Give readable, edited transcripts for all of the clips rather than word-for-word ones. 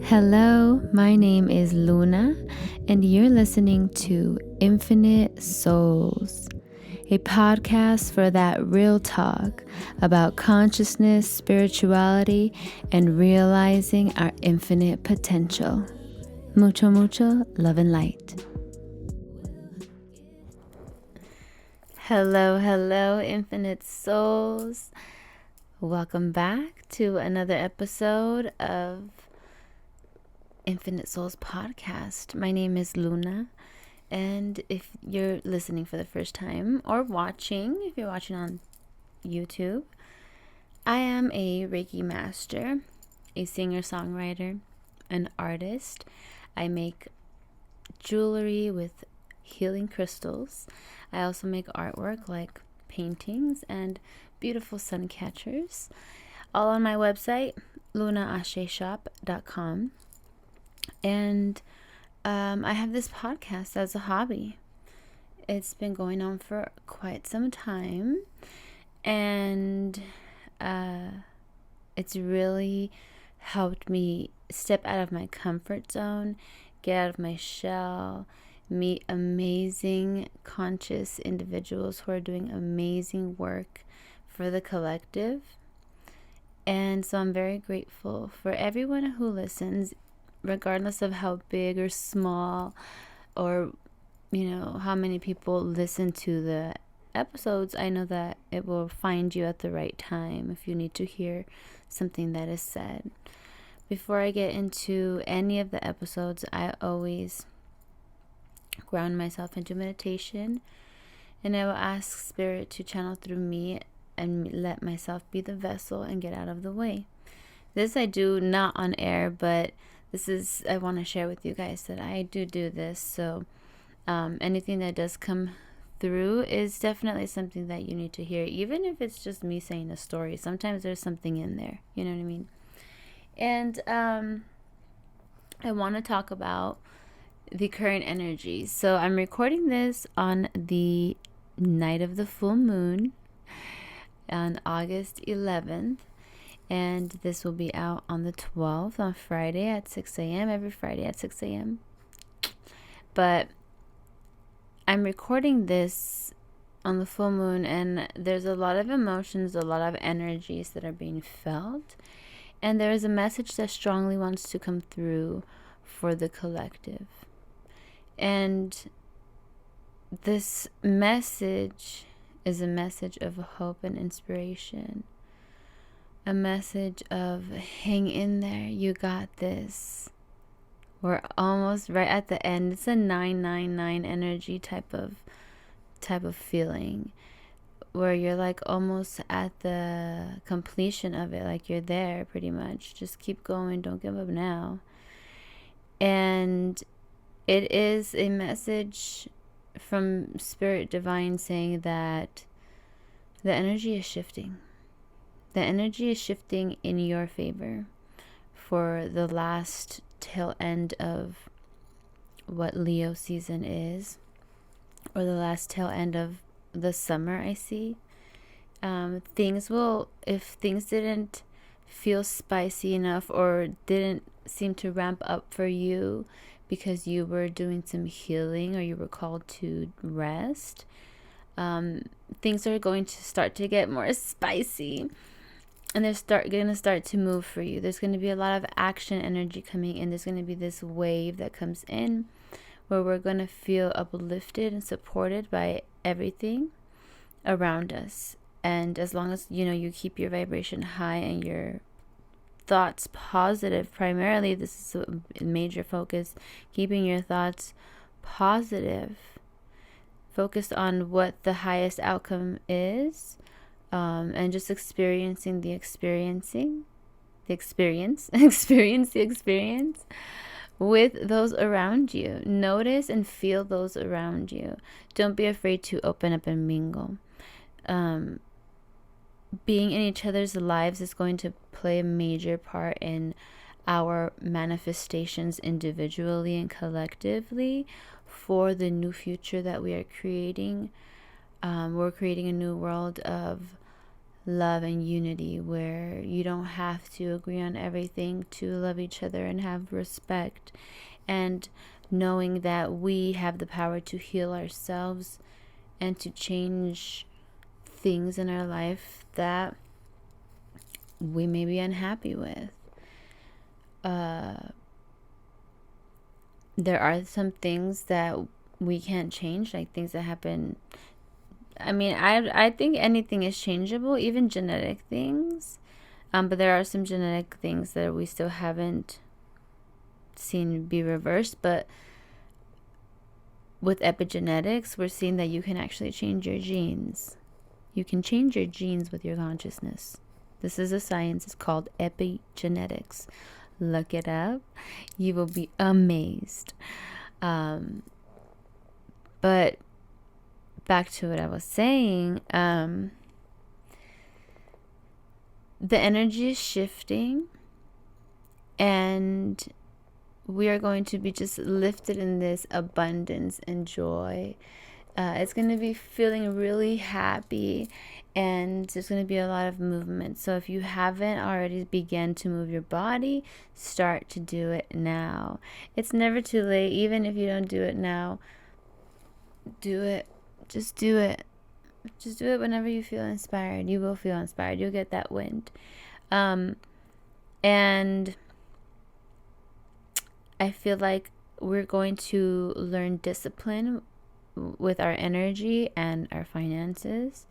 Hello, my name is Luna, and you're listening to Infinite Souls, a podcast for that real talk about consciousness, spirituality, and realizing our infinite potential. Mucho, mucho love and light. Hello, Infinite Souls. Welcome back to another episode of Infinite Souls podcast. My name is Luna, and if you're listening for the first time or watching, if you're watching on YouTube, I am a Reiki master, a singer-songwriter, an artist. I make jewelry with healing crystals. I also make artwork like paintings and beautiful sun catchers, all on my website, lunaasheshop.com. And I have this podcast as a hobby. It's been going on for quite some time, and it's really helped me step out of my comfort zone, get out of my shell, meet amazing conscious individuals who are doing amazing work for the collective. And so I'm very grateful for everyone who listens, regardless of how big or small or how many people listen to the episodes. I know that it will find you at the right time if you need to hear something that is said. Before I get into any of the episodes, I always ground myself into meditation, and I will ask Spirit to channel through me and let myself be the vessel and get out of the way. This I do not on air, but I want to share with you guys that I do this. So anything that does come through is definitely something that you need to hear, even if it's just me saying a story. Sometimes there's something in there, you know what I mean? And I want to talk about the current energy. So I'm recording this on the night of the full moon on August 11th. And this will be out on the 12th on Friday at 6 a.m. Every Friday at 6 a.m. But I'm recording this on the full moon, and there's a lot of emotions, a lot of energies that are being felt. And there is a message that strongly wants to come through for the collective. And this message is a message of hope and inspiration. A message of hang in there, you got this. We're almost right at the end. It's a 999 energy type of feeling, where you're like almost at the completion of it, like you're there pretty much. Just keep going, don't give up now. And it is a message from Spirit Divine saying that the energy is shifting. The energy is shifting in your favor for the last tail end of what Leo season is, or the last tail end of the summer. I see if things didn't feel spicy enough or didn't seem to ramp up for you because you were doing some healing or you were called to rest, things are going to start to get more spicy. And they're going to start to move for you. There's going to be a lot of action energy coming in. There's going to be this wave that comes in where we're going to feel uplifted and supported by everything around us. And as long as, you keep your vibration high and your thoughts positive, primarily, this is a major focus, keeping your thoughts positive, focused on what the highest outcome is. And just experience the experience with those around you. Notice and feel those around you. Don't be afraid to open up and mingle. Being in each other's lives is going to play a major part in our manifestations individually and collectively for the new future that we are creating. We're creating a new world of love and unity, where you don't have to agree on everything to love each other and have respect, and knowing that we have the power to heal ourselves and to change things in our life that we may be unhappy with. There are some things that we can't change, like things that happen. I mean, I think anything is changeable, even genetic things. But there are some genetic things that we still haven't seen be reversed. But with epigenetics, we're seeing that you can actually change your genes. You can change your genes with your consciousness. This is a science. It's called epigenetics. Look it up. You will be amazed. But back to what I was saying. The energy is shifting, and we are going to be just lifted in this abundance and joy. It's going to be feeling really happy, and there's going to be a lot of movement. So if you haven't already begun to move your body, start to do it now. It's never too late. Even if you don't do it now, do it. Just do it. Just do it whenever you feel inspired. You will feel inspired. You'll get that wind. And I feel like we're going to learn discipline with our energy and our finances,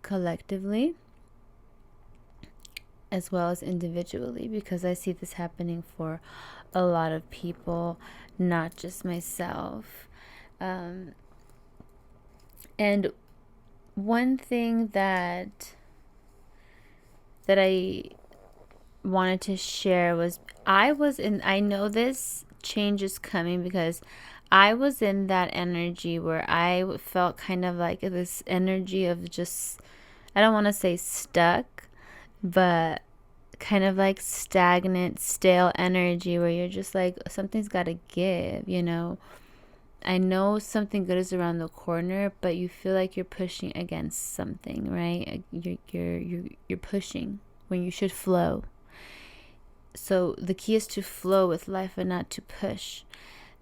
collectively, as well as individually, because I see this happening for a lot of people, not just myself. And one thing that I wanted to share was, I know this change is coming because I was in that energy where I felt kind of like this energy of just, I don't want to say stuck, but kind of like stagnant, stale energy where you're just like, something's got to give, you know. I know something good is around the corner, but you feel like you're pushing against something, right? You're pushing when you should flow. So the key is to flow with life and not to push.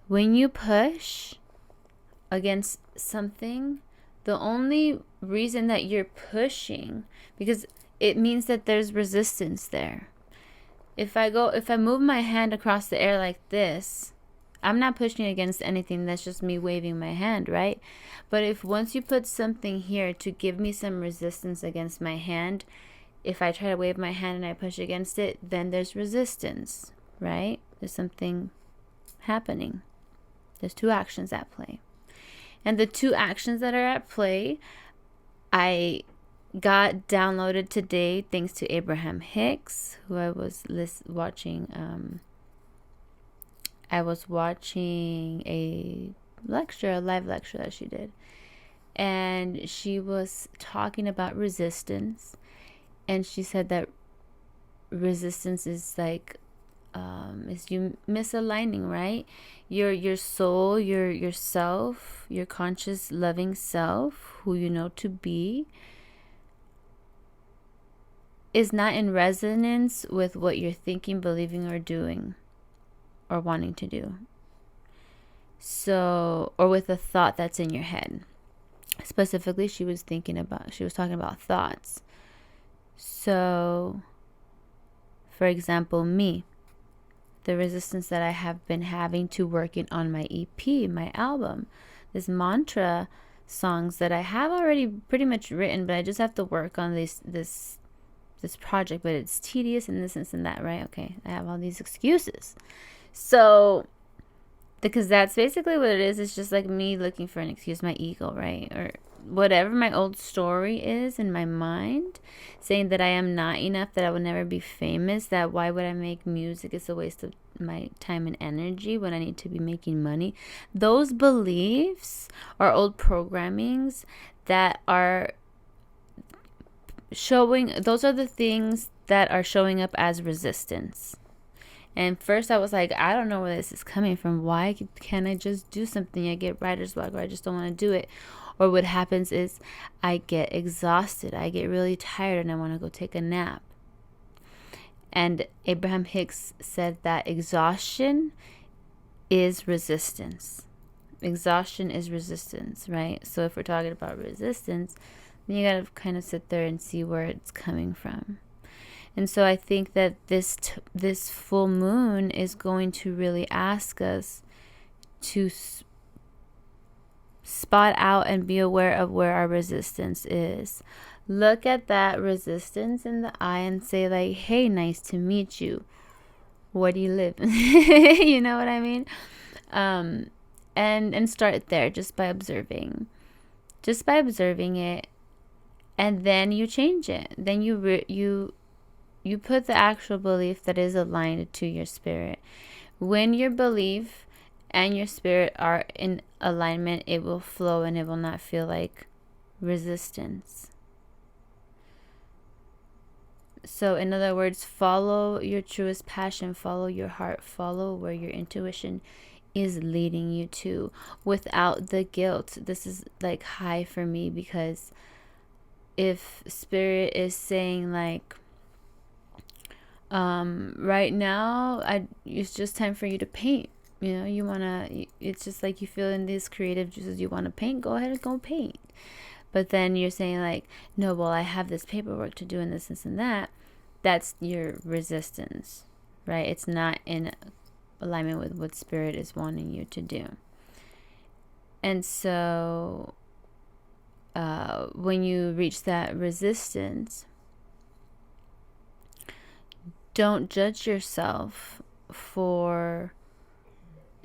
When you push against something, the only reason that you're pushing, because it means that there's resistance there. If I move my hand across the air like this, I'm not pushing against anything. That's just me waving my hand, right? But if once you put something here to give me some resistance against my hand, if I try to wave my hand and I push against it, then there's resistance, right? There's something happening. There's two actions at play. And the two actions that are at play, I got downloaded today thanks to Abraham Hicks, who I was watching. I was watching a live lecture that she did. And she was talking about resistance. And she said that resistance is like, is you misaligning, right? Your soul, yourself, your conscious loving self, who you know to be, is not in resonance with what you're thinking, believing, or doing, or wanting to do. So, or with a thought that's in your head. Specifically, she was talking about thoughts. So, for example, me, the resistance that I have been having to working on my EP, my album, this mantra songs that I have already pretty much written, but I just have to work on this project, but it's tedious and this and that, right? Okay, I have all these excuses. So, because that's basically what it is. It's just like me looking for an excuse, my ego, right? Or whatever my old story is in my mind, saying that I am not enough, that I would never be famous, that why would I make music? It's a waste of my time and energy when I need to be making money. Those beliefs are old programmings that are those are the things that are showing up as resistance. And first I was like, I don't know where this is coming from. Why can't I just do something? I get writer's block, or I just don't want to do it. Or what happens is I get exhausted, I get really tired, and I want to go take a nap. And Abraham Hicks said that exhaustion is resistance. Exhaustion is resistance, right? So if we're talking about resistance, then you gotta kind of sit there and see where it's coming from. And so I think that this full moon is going to really ask us to spot out and be aware of where our resistance is. Look at that resistance in the eye and say like, hey, nice to meet you. Where do you live? You know what I mean? And start there just by observing. Just by observing it, and then you change it. Then you put the actual belief that is aligned to your spirit. When your belief and your spirit are in alignment, it will flow and it will not feel like resistance. So in other words, follow your truest passion, follow your heart, follow where your intuition is leading you to without the guilt. This is like high for me, because if spirit is saying like, right now it's just time for you to paint, you know, it's just like you feel in these creative juices, you want to paint, go ahead and go paint. But then you're saying like, no, well, I have this paperwork to do and this and that. That's your resistance, right? It's not in alignment with what spirit is wanting you to do. And so when you reach that resistance, don't judge yourself for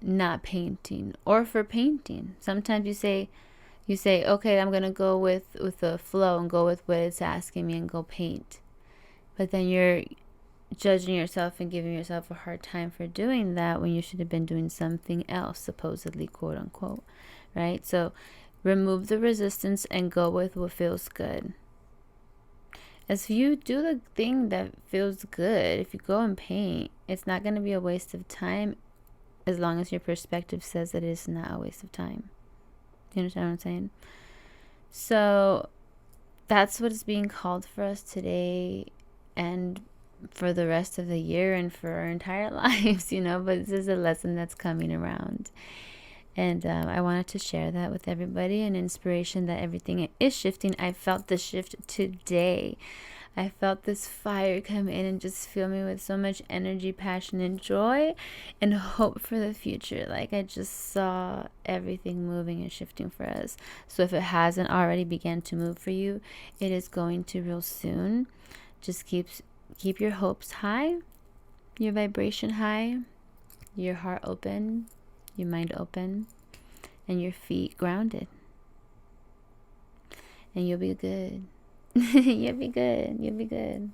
not painting or for painting. Sometimes you say, okay, I'm gonna go with the flow and go with what it's asking me and go paint. But then you're judging yourself and giving yourself a hard time for doing that when you should have been doing something else, supposedly, quote unquote, right? So remove the resistance and go with what feels good. As you do the thing that feels good, if you go and paint, it's not going to be a waste of time, as long as your perspective says that it is not a waste of time. You understand what I'm saying? So that's what is being called for us today and for the rest of the year and for our entire lives, you know. But this is a lesson that's coming around. And I wanted to share that with everybody, an inspiration that everything is shifting. I felt the shift today. I felt this fire come in and just fill me with so much energy, passion, and joy, and hope for the future. Like I just saw everything moving and shifting for us. So if it hasn't already began to move for you, it is going to real soon. Just keep your hopes high, your vibration high, your heart open, your mind open, and your feet grounded. And you'll be good. You'll be good. You'll be good.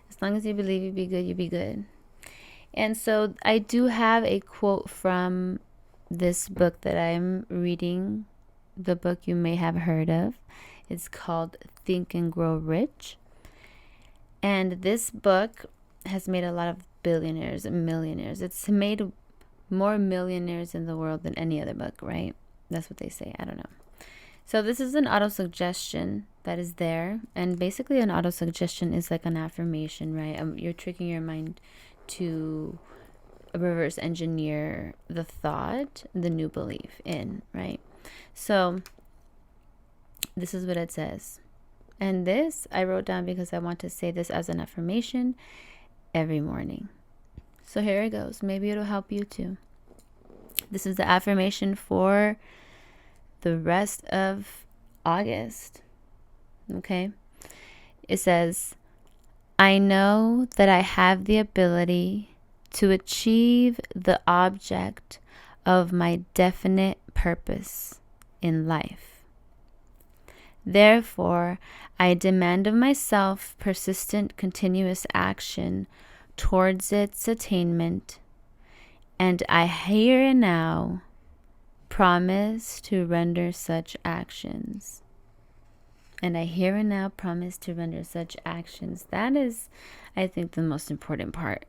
As long as you believe you'll be good, you'll be good. And so I do have a quote from this book that I'm reading, the book you may have heard of. It's called Think and Grow Rich. And this book has made a lot of billionaires and millionaires. It's made more millionaires in the world than any other book, right? That's what they say. I don't know. So this is an auto-suggestion that is there. And basically an auto-suggestion is like an affirmation, right? You're tricking your mind to reverse engineer the thought, the new belief in, right? So this is what it says. And this I wrote down because I want to say this as an affirmation every morning. So here it goes. Maybe it'll help you too. This is the affirmation for the rest of August. Okay? It says, I know that I have the ability to achieve the object of my definite purpose in life. Therefore, I demand of myself persistent, continuous action towards its attainment, and I here and now promise to render such actions. And I here and now promise to render such actions. That is, I think, the most important part.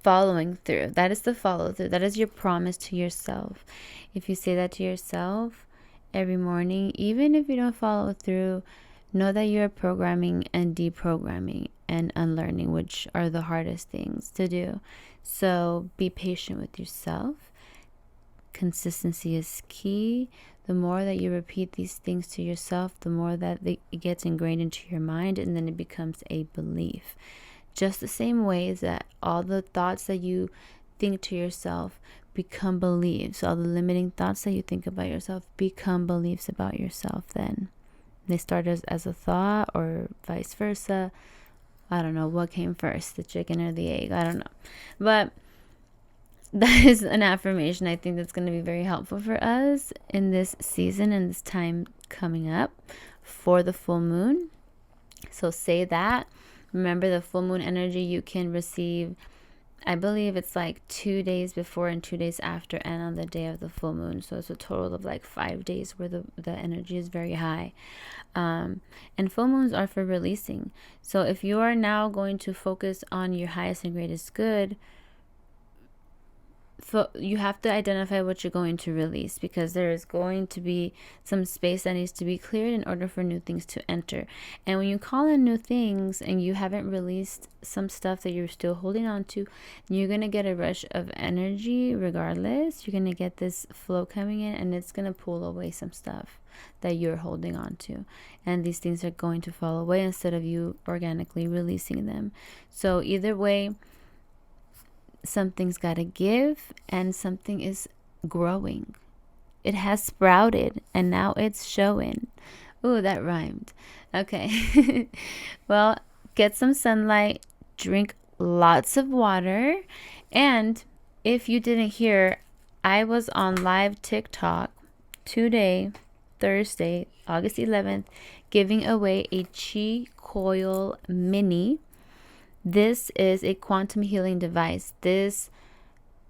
Following through. That is the follow through. That is your promise to yourself. If you say that to yourself every morning. Even if you don't follow through, know that you're programming and deprogramming and unlearning, which are the hardest things to do. So be patient with yourself. Consistency is key. The more that you repeat these things to yourself, the more that it gets ingrained into your mind, and then it becomes a belief. Just the same way that all the thoughts that you think to yourself become beliefs. All the limiting thoughts that you think about yourself become beliefs about yourself then. They start as a thought or vice versa. I don't know what came first, the chicken or the egg. I don't know. But that is an affirmation I think that's going to be very helpful for us in this season and this time coming up for the full moon. So say that. Remember, the full moon energy you can receive, I believe it's like 2 days before and 2 days after, and on the day of the full moon. So it's a total of like 5 days where the energy is very high. And full moons are for releasing. So if you are now going to focus on your highest and greatest good, you have to identify what you're going to release, because there is going to be some space that needs to be cleared in order for new things to enter. And when you call in new things and you haven't released some stuff that you're still holding on to, you're going to get a rush of energy regardless. You're going to get this flow coming in, and it's going to pull away some stuff that you're holding on to. And these things are going to fall away instead of you organically releasing them. So either way, something's got to give, and something is growing. It has sprouted, and now it's showing. Ooh, that rhymed. Okay. Well, get some sunlight, drink lots of water, and if you didn't hear, I was on live TikTok today, Thursday, August 11th, giving away a Chi Coil Mini. This is a quantum healing device. This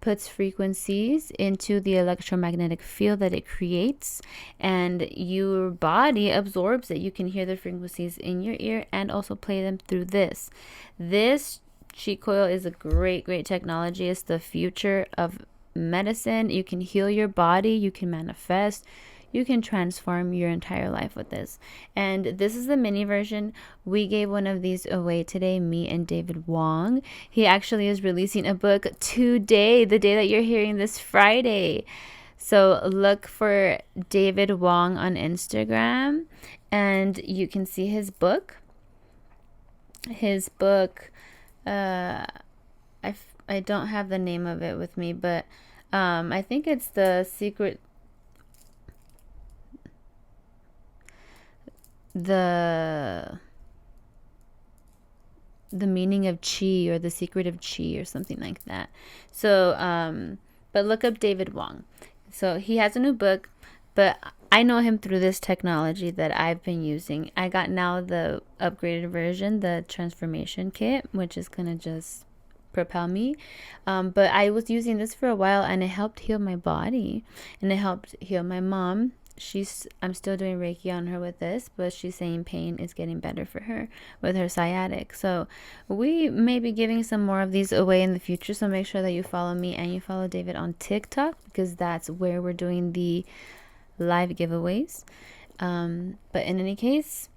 puts frequencies into the electromagnetic field that it creates, and your body absorbs it. You can hear the frequencies in your ear and also play them through this. This Chi Coil is a great technology. It's the future of medicine. You can heal your body. You can manifest. You can transform your entire life with this. And this is the mini version. We gave one of these away today, me and David Wong. He actually is releasing a book today, the day that you're hearing this, Friday. So look for David Wong on Instagram, and you can see his book. His book, I don't have the name of it with me, but I think it's The meaning of chi, or the secret of chi, or something like that. So but look up David Wong. So he has a new book, but I know him through this technology that I've been using. I got now the upgraded version, the transformation kit, which is gonna just propel me, but I was using this for a while, and it helped heal my body, and it helped heal my mom. I'm still doing Reiki on her with this, but she's saying pain is getting better for her with her sciatic. So we may be giving some more of these away in the future. So make sure that you follow me and you follow David on TikTok, because that's where we're doing the live giveaways. But in any case,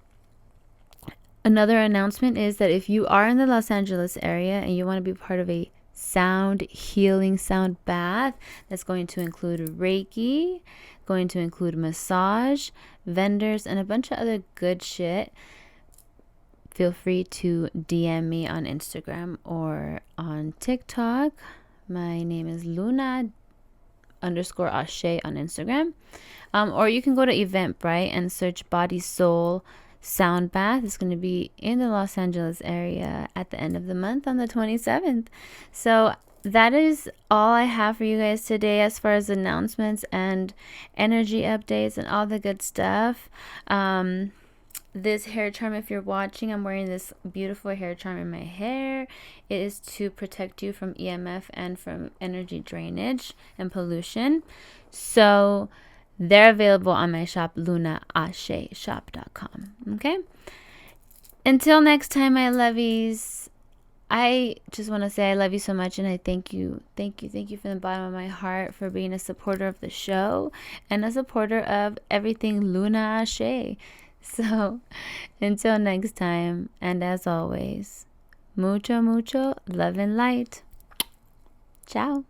another announcement is that if you are in the Los Angeles area and you want to be part of a sound healing sound bath, that's going to include Reiki, going to include massage, vendors, and a bunch of other good shit, feel free to DM me on Instagram or on TikTok. My name is Luna _Ashe on Instagram. Or you can go to Eventbrite and search Body Soul Sound Bath. It's going to be in the Los Angeles area at the end of the month on the 27th. So that is all I have for you guys today as far as announcements and energy updates and all the good stuff. This hair charm, if you're watching, I'm wearing this beautiful hair charm in my hair. It is to protect you from EMF and from energy drainage and pollution. So they're available on my shop, lunaasheshop.com. Okay? Until next time, my lovies, I just want to say I love you so much, and I thank you from the bottom of my heart for being a supporter of the show and a supporter of everything Luna Ashe. So until next time, and as always, mucho, mucho love and light. Ciao.